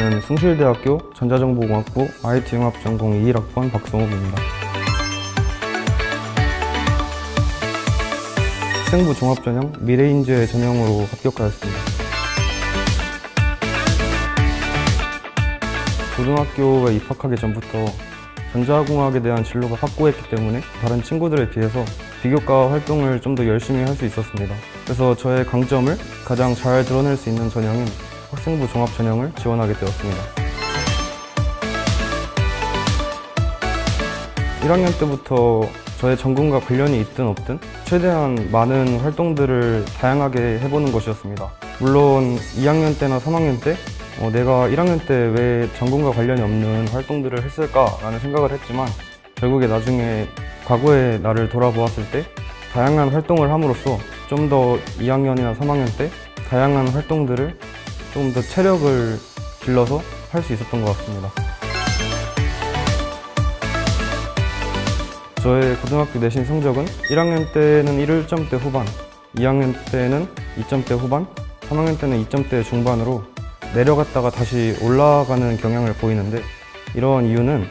저는 숭실대학교 전자정보공학부 IT융합전공 21학번 박성욱입니다. 학생부 종합전형 미래인재 전형으로 합격하였습니다. 고등학교에 입학하기 전부터 전자공학에 대한 진로가 확고했기 때문에 다른 친구들에 비해서 비교과 활동을 좀 더 열심히 할 수 있었습니다. 그래서 저의 강점을 가장 잘 드러낼 수 있는 전형인 학생부 종합전형을 지원하게 되었습니다. 1학년 때부터 저의 전공과 관련이 있든 없든 최대한 많은 활동들을 다양하게 해보는 것이었습니다. 물론 2학년 때나 3학년 때 내가 1학년 때 왜 전공과 관련이 없는 활동들을 했을까라는 생각을 했지만 결국에 나중에 과거의 나를 돌아보았을 때 다양한 활동을 함으로써 좀 더 2학년이나 3학년 때 다양한 활동들을 좀 더 체력을 길러서 할 수 있었던 것 같습니다. 저의 고등학교 내신 성적은 1학년 때는 1점대 후반, 2학년 때는 2점대 후반, 3학년 때는 2점대 중반으로 내려갔다가 다시 올라가는 경향을 보이는데, 이러한 이유는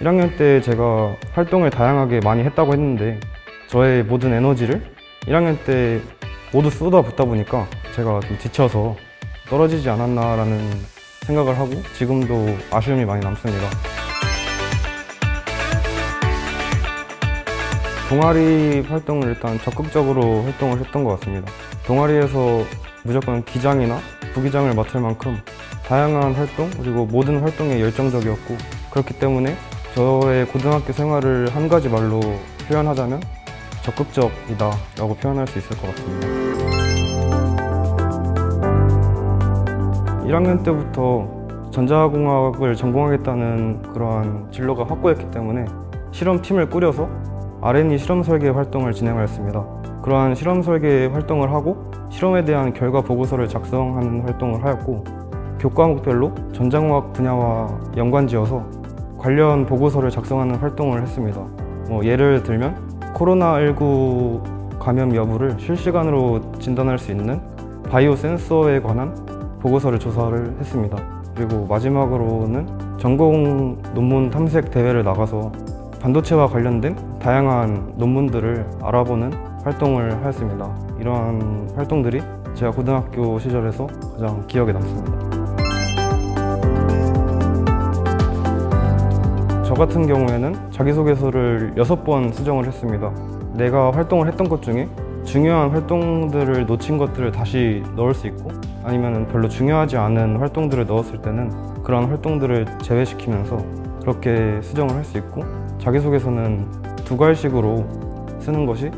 1학년 때 제가 활동을 다양하게 많이 했다고 했는데 저의 모든 에너지를 1학년 때 모두 쏟아붓다 보니까 제가 좀 지쳐서 떨어지지 않았나라는 생각을 하고 지금도 아쉬움이 많이 남습니다. 동아리 활동을 일단 적극적으로 활동을 했던 것 같습니다. 동아리에서 무조건 기장이나 부기장을 맡을 만큼 다양한 활동 그리고 모든 활동에 열정적이었고, 그렇기 때문에 저의 고등학교 생활을 한 가지 말로 표현하자면 적극적이다 라고 표현할 수 있을 것 같습니다. 1학년 때부터 전자공학을 전공하겠다는 그러한 진로가 확고했기 때문에 실험팀을 꾸려서 R&D 실험 설계 활동을 진행하였습니다. 그러한 실험 설계 활동을 하고 실험에 대한 결과 보고서를 작성하는 활동을 하였고, 교과목별로 전자공학 분야와 연관지어서 관련 보고서를 작성하는 활동을 했습니다. 예를 들면 코로나19 감염 여부를 실시간으로 진단할 수 있는 바이오 센서에 관한 보고서를 조사를 했습니다. 그리고 마지막으로는 전공 논문 탐색 대회를 나가서 반도체와 관련된 다양한 논문들을 알아보는 활동을 하였습니다. 이러한 활동들이 제가 고등학교 시절에서 가장 기억에 남습니다. 저 같은 경우에는 자기소개서를 6번 수정을 했습니다. 내가 활동을 했던 것 중에 중요한 활동들을 놓친 것들을 다시 넣을 수 있고, 아니면 별로 중요하지 않은 활동들을 넣었을 때는 그런 활동들을 제외시키면서 그렇게 수정을 할 수 있고, 자기소개서는 2갈식으로 쓰는 것이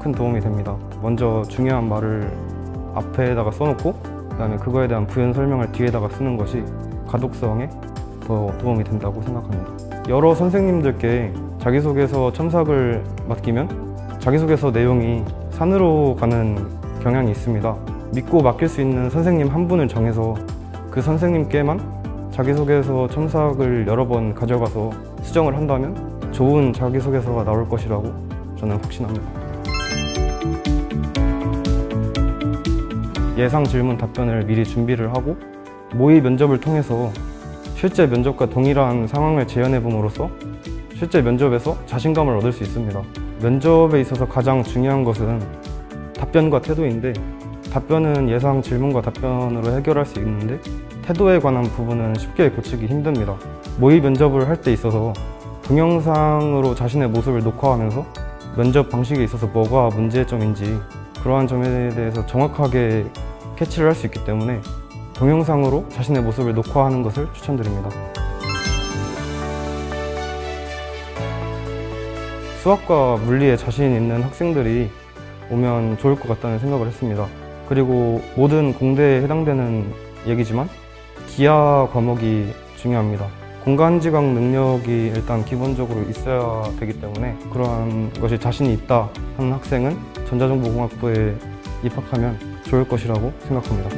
큰 도움이 됩니다. 먼저 중요한 말을 앞에다가 써놓고 그 다음에 그거에 대한 부연 설명을 뒤에다가 쓰는 것이 가독성에 더 도움이 된다고 생각합니다. 여러 선생님들께 자기소개서 첨삭을 맡기면 자기소개서 내용이 산으로 가는 경향이 있습니다. 믿고 맡길 수 있는 선생님 한 분을 정해서 그 선생님께만 자기소개서 첨삭을 여러 번 가져가서 수정을 한다면 좋은 자기소개서가 나올 것이라고 저는 확신합니다. 예상 질문 답변을 미리 준비를 하고 모의 면접을 통해서 실제 면접과 동일한 상황을 재현해 봄으로써 실제 면접에서 자신감을 얻을 수 있습니다. 면접에 있어서 가장 중요한 것은 답변과 태도인데, 답변은 예상 질문과 답변으로 해결할 수 있는데 태도에 관한 부분은 쉽게 고치기 힘듭니다. 모의 면접을 할 때 있어서 동영상으로 자신의 모습을 녹화하면서 면접 방식에 있어서 뭐가 문제점인지 그러한 점에 대해서 정확하게 캐치를 할 수 있기 때문에 동영상으로 자신의 모습을 녹화하는 것을 추천드립니다. 수학과 물리에 자신 있는 학생들이 오면 좋을 것 같다는 생각을 했습니다. 그리고 모든 공대에 해당되는 얘기지만 기하 과목이 중요합니다. 공간지각 능력이 일단 기본적으로 있어야 되기 때문에 그러한 것이 자신이 있다 하는 학생은 전자정보공학부에 입학하면 좋을 것이라고 생각합니다.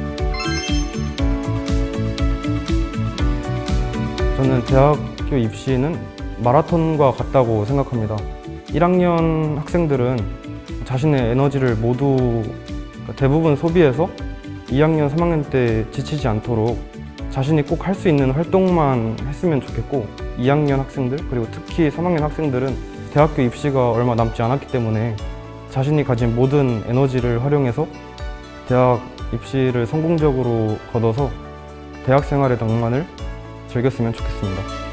저는 대학교 입시는 마라톤과 같다고 생각합니다. 1학년 학생들은 자신의 에너지를 모두 대부분 소비해서 2학년, 3학년 때 지치지 않도록 자신이 꼭 할 수 있는 활동만 했으면 좋겠고 2학년 학생들 그리고 특히 3학년 학생들은 대학교 입시가 얼마 남지 않았기 때문에 자신이 가진 모든 에너지를 활용해서 대학 입시를 성공적으로 거둬서 대학 생활의 낭만을 즐겼으면 좋겠습니다.